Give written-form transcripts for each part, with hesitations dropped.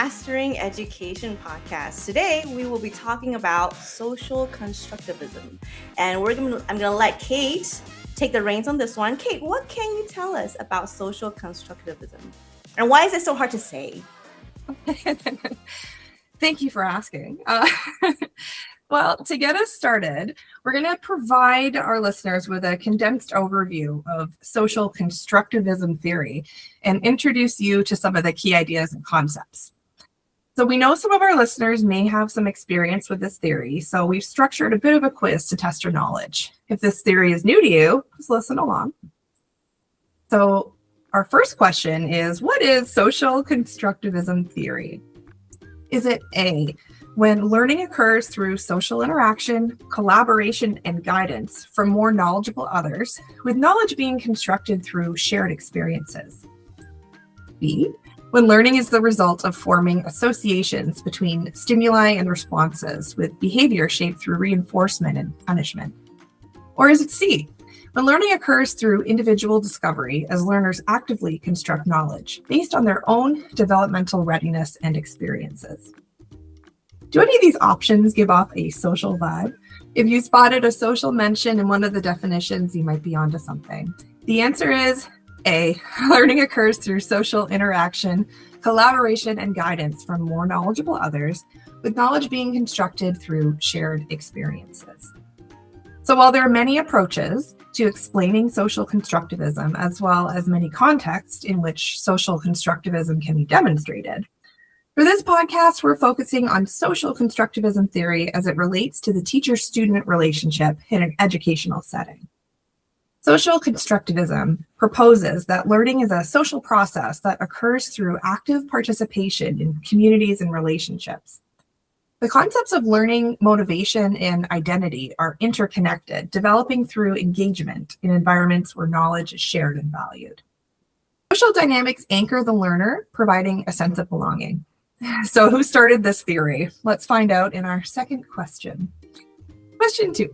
Mastering Education podcast. Today, we will be talking about social constructivism. And I'm going to let Kate take the reins on this one. Kate, what can you tell us about social constructivism? And why is it so hard to say? Thank you for asking. Well, to get us started, we're going to provide our listeners with a condensed overview of social constructivism theory and introduce you to some of the key ideas and concepts. So we know some of our listeners may have some experience with this theory, so we've structured a bit of a quiz to test your knowledge. If this theory is new to you, just listen along. So our first question is, what is social constructivism theory? Is it A, when learning occurs through social interaction, collaboration, and guidance from more knowledgeable others, with knowledge being constructed through shared experiences? B, when learning is the result of forming associations between stimuli and responses, with behavior shaped through reinforcement and punishment? Or is it C, when learning occurs through individual discovery as learners actively construct knowledge based on their own developmental readiness and experiences? Do any of these options give off a social vibe? If you spotted a social mention in one of the definitions, you might be onto something. The answer is A, learning occurs through social interaction, collaboration, and guidance from more knowledgeable others, with knowledge being constructed through shared experiences. So while there are many approaches to explaining social constructivism, as well as many contexts in which social constructivism can be demonstrated, for this podcast, we're focusing on social constructivism theory as it relates to the teacher-student relationship in an educational setting. Social constructivism proposes that learning is a social process that occurs through active participation in communities and relationships. The concepts of learning, motivation, and identity are interconnected, developing through engagement in environments where knowledge is shared and valued. Social dynamics anchor the learner, providing a sense of belonging. So who started this theory? Let's find out in our second question. Question 2.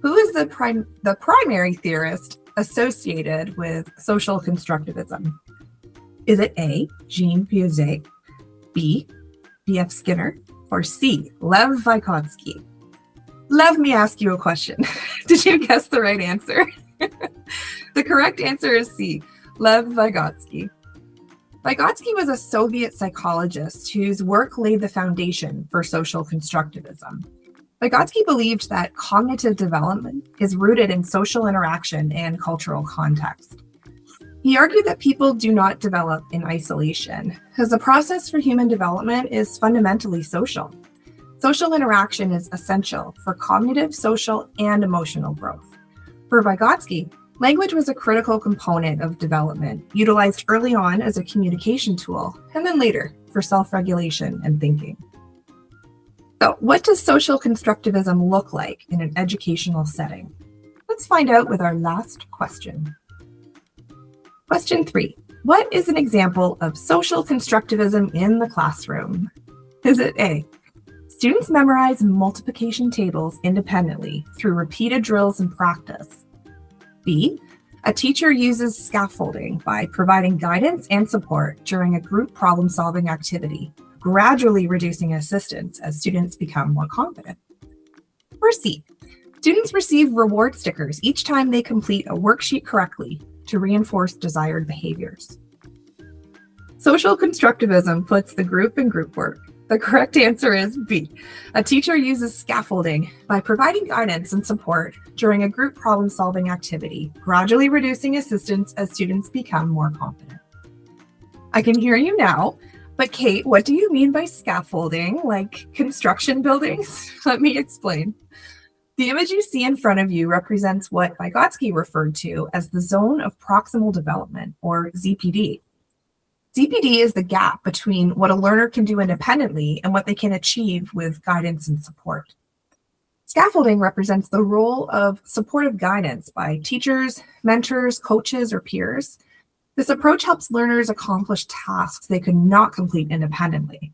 Who is the primary theorist associated with social constructivism? Is it A, Jean Piaget, B, B.F. Skinner, or C, Lev Vygotsky? Let me ask you a question. Did you guess the right answer? The correct answer is C, Lev Vygotsky. Vygotsky was a Soviet psychologist whose work laid the foundation for social constructivism. Vygotsky believed that cognitive development is rooted in social interaction and cultural context. He argued that people do not develop in isolation, as the process for human development is fundamentally social. Social interaction is essential for cognitive, social, and emotional growth. For Vygotsky, language was a critical component of development, utilized early on as a communication tool, and then later for self-regulation and thinking. So, what does social constructivism look like in an educational setting? Let's find out with our last question. Question 3. What is an example of social constructivism in the classroom? Is it A, students memorize multiplication tables independently through repeated drills and practice? B, a teacher uses scaffolding by providing guidance and support during a group problem-solving activity, gradually reducing assistance as students become more confident. Or C, students receive reward stickers each time they complete a worksheet correctly to reinforce desired behaviors. Social constructivism puts the group in group work. The correct answer is B. A teacher uses scaffolding by providing guidance and support during a group problem-solving activity, gradually reducing assistance as students become more confident. I can hear you now, but Kate, what do you mean by scaffolding? Like construction buildings? Let me explain. The image you see in front of you represents what Vygotsky referred to as the zone of proximal development, or ZPD. ZPD is the gap between what a learner can do independently and what they can achieve with guidance and support. Scaffolding represents the role of supportive guidance by teachers, mentors, coaches, or peers. This approach helps learners accomplish tasks they could not complete independently.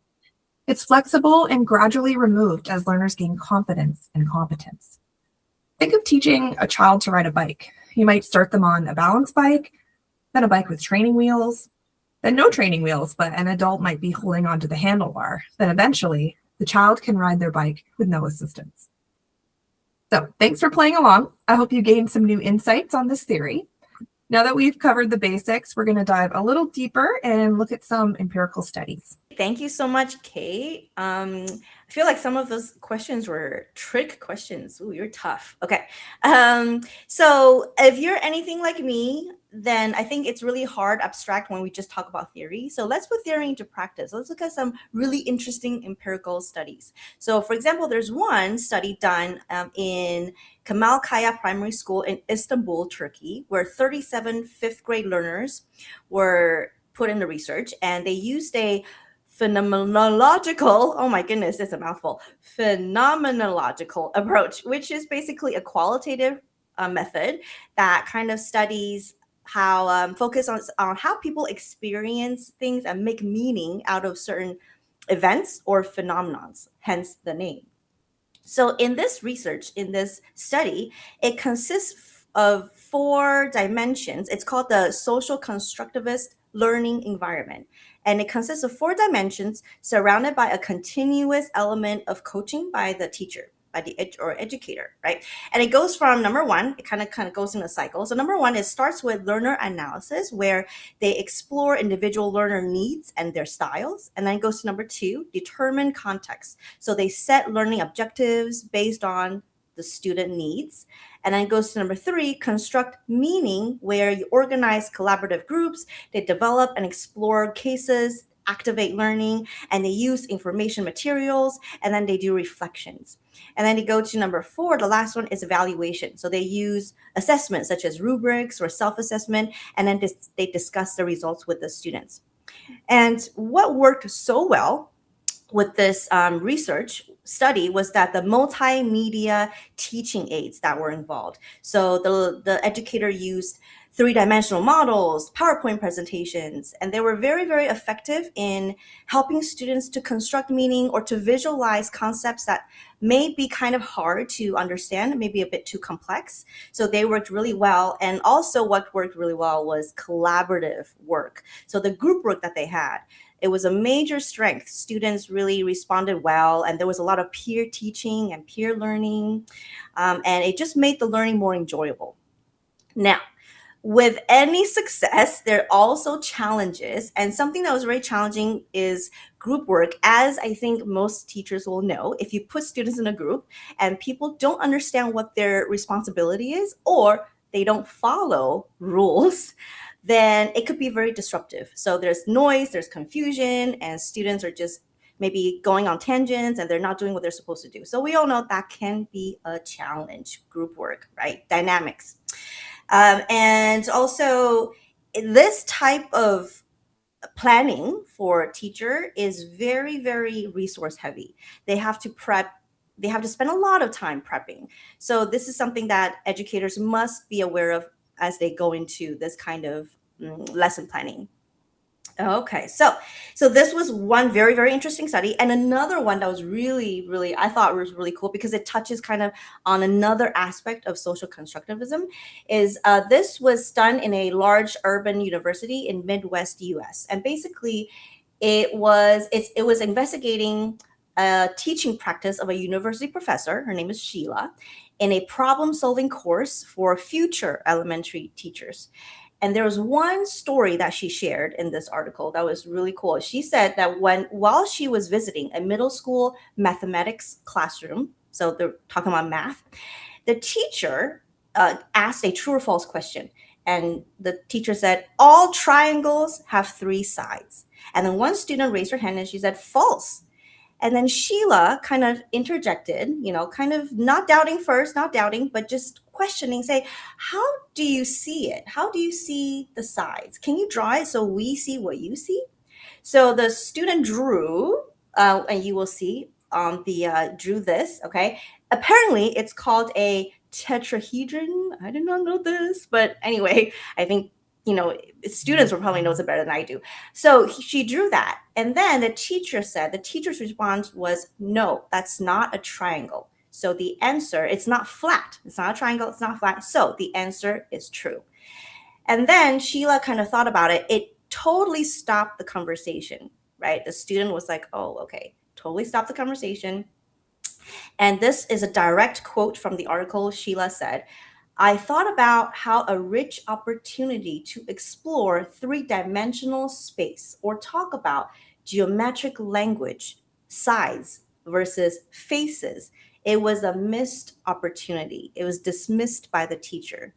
It's flexible and gradually removed as learners gain confidence and competence. Think of teaching a child to ride a bike. You might start them on a balance bike, then a bike with training wheels, Then no training wheels, but an adult might be holding onto the handlebar. Then eventually, the child can ride their bike with no assistance. So thanks for playing along. I hope you gained some new insights on this theory. Now that we've covered the basics, we're going to dive a little deeper and look at some empirical studies. Thank you so much, Kate. I feel like some of those questions were trick questions. Ooh, you're tough. Okay. So if you're anything like me, then I think it's really hard abstract when we just talk about theory. So let's put theory into practice. Let's look at some really interesting empirical studies. So for example, there's one study done in Kemal Kaya Primary School in Istanbul, Turkey, where 37 fifth grade learners were put in the research, and they used a phenomenological, oh my goodness, it's a mouthful, phenomenological approach, which is basically a qualitative method that kind of studies how focus on how people experience things and make meaning out of certain events or phenomenons, hence the name. So in this research, in this study, it consists of 4 dimensions. It's called the social constructivist learning environment. And it consists of 4 dimensions surrounded by a continuous element of coaching by the teacher, by the educator, right? And it goes from number 1, it kind of goes in a cycle. So number 1, it starts with learner analysis, where they explore individual learner needs and their styles. And then it goes to number 2, determine context. So they set learning objectives based on the student needs. And then it goes to number 3, construct meaning, where you organize collaborative groups, they develop and explore cases, activate learning, and they use information materials, and then they do reflections. And then they go to number 4, the last one is evaluation. So they use assessments such as rubrics or self-assessment, and then they discuss the results with the students. And what worked so well with this research study was that the multimedia teaching aids that were involved. So the educator used 3-dimensional models, PowerPoint presentations, and they were very, very effective in helping students to construct meaning or to visualize concepts that may be kind of hard to understand, maybe a bit too complex. So they worked really well. And also what worked really well was collaborative work. So the group work that they had, it was a major strength. Students really responded well, and there was a lot of peer teaching and peer learning, and it just made the learning more enjoyable. Now, with any success, there are also challenges. And something that was very challenging is group work. As I think most teachers will know, if you put students in a group and people don't understand what their responsibility is, or they don't follow rules, then it could be very disruptive. So there's noise, there's confusion, and students are just maybe going on tangents and they're not doing what they're supposed to do. So we all know that can be a challenge, group work, right? Dynamics. And also, this type of planning for a teacher is very, very resource heavy. They have to prep. They have to spend a lot of time prepping. So this is something that educators must be aware of as they go into this kind of lesson planning. Okay, so this was one very, very interesting study, and another one that was really, really, I thought was really cool because it touches kind of on another aspect of social constructivism. Is this was done in a large urban university in Midwest U.S. and basically it was investigating a teaching practice of a university professor. Her name is Sheila, in a problem-solving course for future elementary teachers. And there was one story that she shared in this article that was really cool. She said that while she was visiting a middle school mathematics classroom, so they're talking about math, the teacher asked a true or false question. And the teacher said, all triangles have 3 sides. And then one student raised her hand and she said, false. And then Sheila kind of interjected, kind of not doubting, but just questioning, say, how do you see it? How do you see the sides? Can you draw it so we see what you see? So the student drew, and you will see drew this, okay? Apparently, it's called a tetrahedron. I did not know this, but anyway, I think students will probably knows it better than I do. So she drew that. And then the teacher's response was, no, that's not a triangle. So the answer, it's not flat. It's not a triangle. It's not flat. So the answer is true. And then Sheila kind of thought about it. totally stopped the conversation, right? The student was like, oh, okay, totally stopped the conversation. And this is a direct quote from the article. Sheila said, I thought about how a rich opportunity to explore three-dimensional space or talk about geometric language, size versus faces. It was a missed opportunity. It was dismissed by the teacher.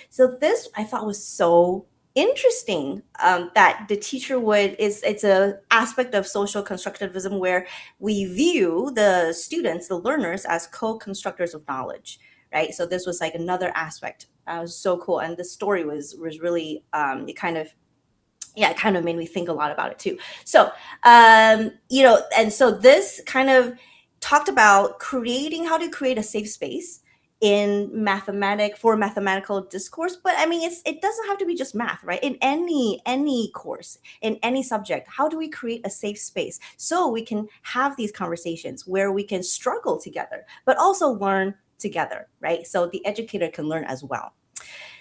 So this I thought was so interesting, that the teacher would is it's a aspect of social constructivism where we view the students, the learners, as co-constructors of knowledge, right? So this was like another aspect. Was so cool, and the story was really it kind of, yeah, it kind of made me think a lot about it too. So, and so this kind of talked about creating how to create a safe space in mathematical discourse. But I mean, it doesn't have to be just math, right? In any course, in any subject, how do we create a safe space so we can have these conversations where we can struggle together, but also learn together, right? So the educator can learn as well.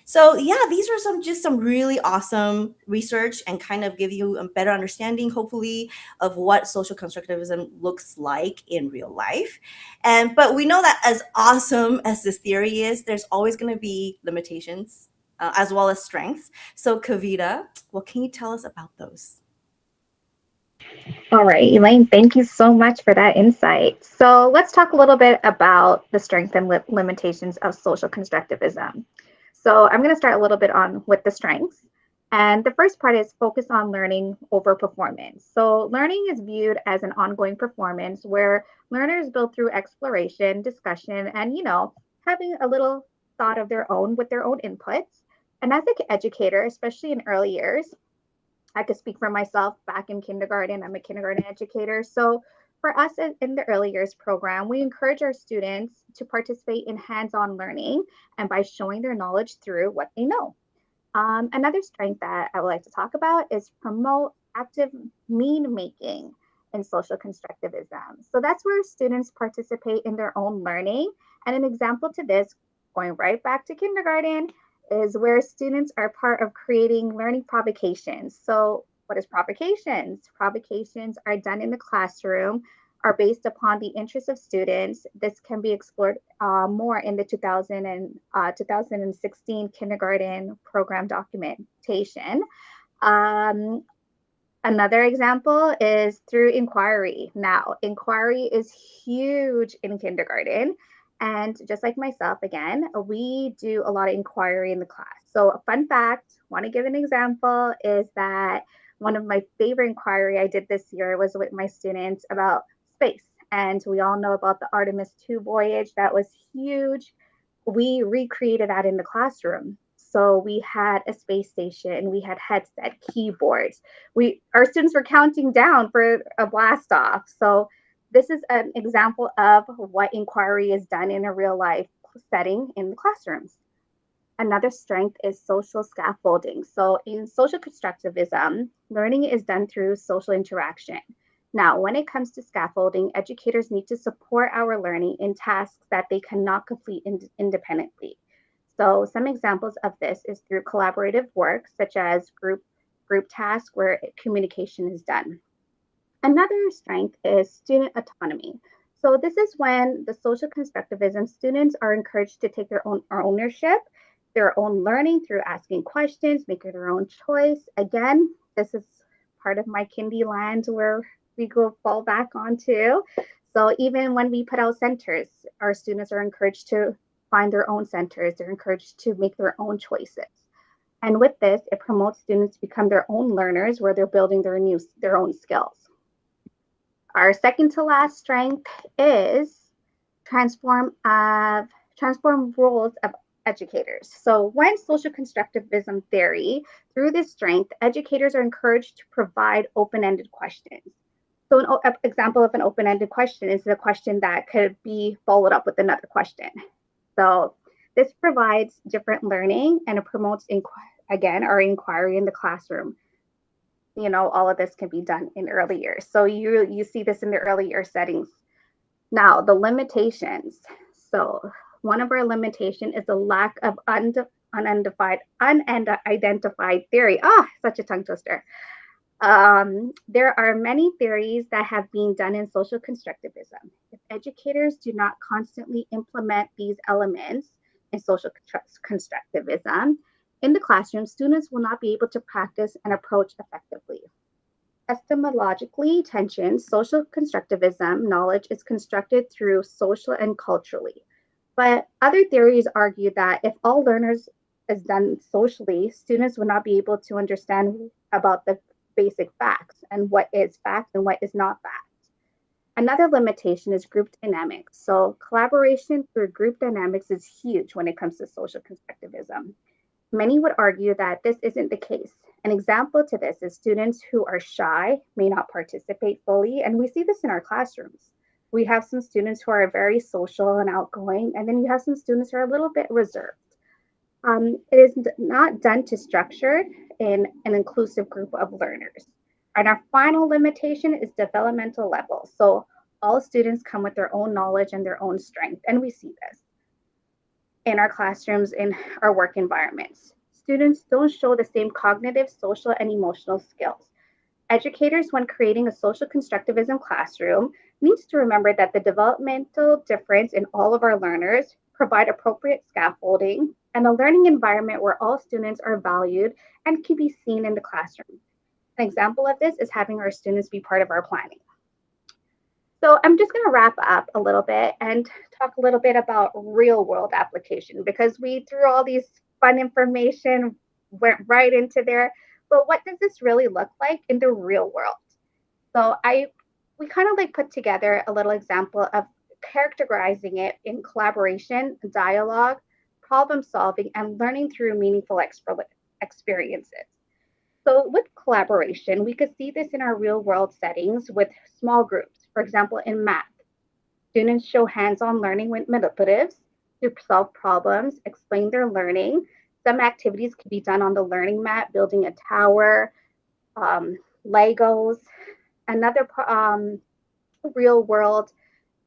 So yeah, these are some really awesome research and kind of give you a better understanding, hopefully, of what social constructivism looks like in real life. And but we know that as awesome as this theory is, there's always going to be limitations, as well as strengths. So Kavita, what can you tell us about those? All right, Elaine, thank you so much for that insight. So let's talk a little bit about the strengths and limitations of social constructivism. So I'm going to start a little bit on with the strengths. And the first part is focus on learning over performance. So learning is viewed as an ongoing performance where learners build through exploration, discussion, and, having a little thought of their own with their own inputs. And as an educator, especially in early years, I could speak for myself back in kindergarten. I'm a kindergarten educator. So for us in the early years program, we encourage our students to participate in hands-on learning and by showing their knowledge through what they know. Another strength that I would like to talk about is promote active mean making in social constructivism. So that's where students participate in their own learning. And an example to this, going right back to kindergarten, is where students are part of creating learning provocations. So what is provocations? Provocations are done in the classroom, are based upon the interests of students. This can be explored more in the 2016 kindergarten program documentation. Another example is through inquiry. Now, inquiry is huge in kindergarten. And just like myself, again, we do a lot of inquiry in the class. So a fun fact, want to give an example, is that one of my favorite inquiry I did this year was with my students about space. And we all know about the Artemis 2 voyage. That was huge. We recreated that in the classroom. So we had a space station, we had headset, keyboards. Our students were counting down for a blast off. So this is an example of what inquiry is done in a real life setting in the classrooms. Another strength is social scaffolding. So in social constructivism, learning is done through social interaction. Now, when it comes to scaffolding, educators need to support our learning in tasks that they cannot complete independently. So some examples of this is through collaborative work, such as group tasks where communication is done. Another strength is student autonomy. So this is when the social constructivism students are encouraged to take their own ownership, their own learning through asking questions, making their own choice. Again, this is part of my kindy land where we go fall back onto. So even when we put out centers, our students are encouraged to find their own centers. They're encouraged to make their own choices. And with this, it promotes students to become their own learners where they're building their own skills. Our second to last strength is transform roles of educators. So when social constructivism theory, through this strength, educators are encouraged to provide open-ended questions. So an example of an open-ended question is a question that could be followed up with another question. So this provides different learning and it promotes, again, our inquiry in the classroom. All of this can be done in early years. So you see this in the early year settings. Now, the limitations. So one of our limitations is the lack of unidentified theory. Such a tongue twister. There are many theories that have been done in social constructivism. If educators do not constantly implement these elements in social constructivism in the classroom, students will not be able to practice and approach effectively. Epistemologically tensioned, social constructivism knowledge is constructed through social and culturally. But other theories argue that if all learners is done socially, students would not be able to understand about the basic facts and what is fact and what is not fact. Another limitation is group dynamics. So collaboration through group dynamics is huge when it comes to social constructivism. Many would argue that this isn't the case. An example to this is students who are shy may not participate fully, and we see this in our classrooms. We have some students who are very social and outgoing, and then you have some students who are a little bit reserved. It is not done to structure in an inclusive group of learners. And our final limitation is developmental level. So all students come with their own knowledge and their own strength, and we see this in our classrooms, in our work environments. Students don't show the same cognitive, social, and emotional skills. Educators, when creating a social constructivism classroom, needs to remember that the developmental difference in all of our learners provide appropriate scaffolding and a learning environment where all students are valued and can be seen in the classroom. An example of this is having our students be part of our planning. So I'm just going to wrap up a little bit and talk a little bit about real world application, because we threw all these fun information, went right into there. But what does this really look like in the real world? So we kind of like put together a little example of characterizing it in collaboration, dialogue, problem solving, and learning through meaningful experiences. So with collaboration, we could see this in our real world settings with small groups. For example, in math, students show hands-on learning with manipulatives to solve problems, explain their learning. Some activities could be done on the learning mat, building a tower, Legos. Another real world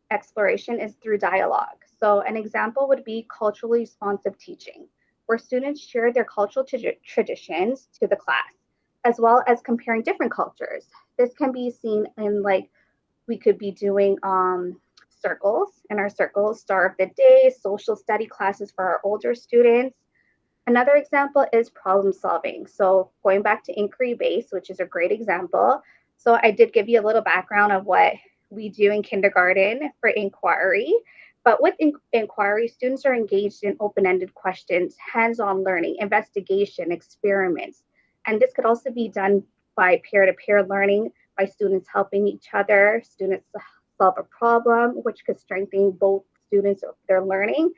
exploration is through dialogue. So an example would be culturally responsive teaching, where students share their cultural traditions to the class, as well as comparing different cultures. This can be seen in we could be doing circles, in our circles, Star of the Day, social study classes for our older students. Another example is problem solving. So going back to inquiry based, which is a great example. So I did give you a little background of what we do in kindergarten for inquiry. But with inquiry, students are engaged in open-ended questions, hands-on learning, investigation, experiments. And this could also be done by peer-to-peer learning, by students helping each other, students solve a problem, which could strengthen both students of their learning.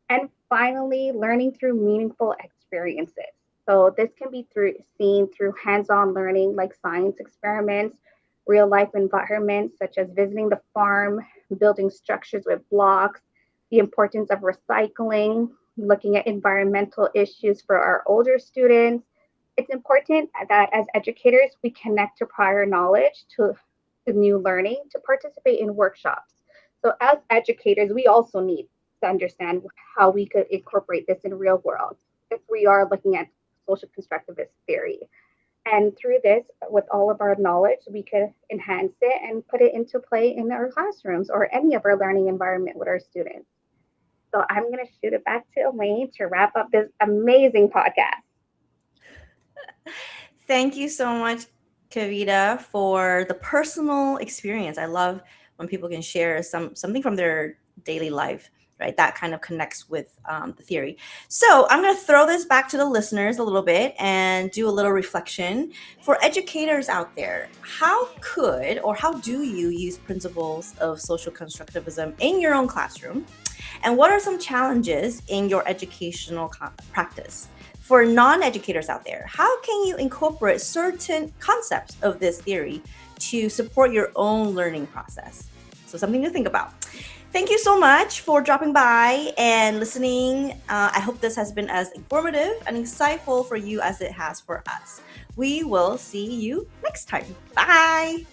And finally, learning through meaningful experiences. So this can be seen through hands-on learning, like science experiments, real-life environments, such as visiting the farm, building structures with blocks, the importance of recycling, looking at environmental issues for our older students. It's important that as educators, we connect to prior knowledge, to new learning, to participate in workshops. So as educators, we also need to understand how we could incorporate this in real world if we are looking at social constructivist theory. And through this, with all of our knowledge, we could enhance it and put it into play in our classrooms or any of our learning environment with our students. So I'm going to shoot it back to Elaine to wrap up this amazing podcast. Thank you so much, Kavita, for the personal experience. I love when people can share something from their daily life, right? That kind of connects with the theory. So I'm going to throw this back to the listeners a little bit and do a little reflection. For educators out there, how could or how do you use principles of social constructivism in your own classroom? And what are some challenges in your educational practice? For non-educators out there, how can you incorporate certain concepts of this theory to support your own learning process? So something to think about. Thank you so much for dropping by and listening. I hope this has been as informative and insightful for you as it has for us. We will see you next time. Bye.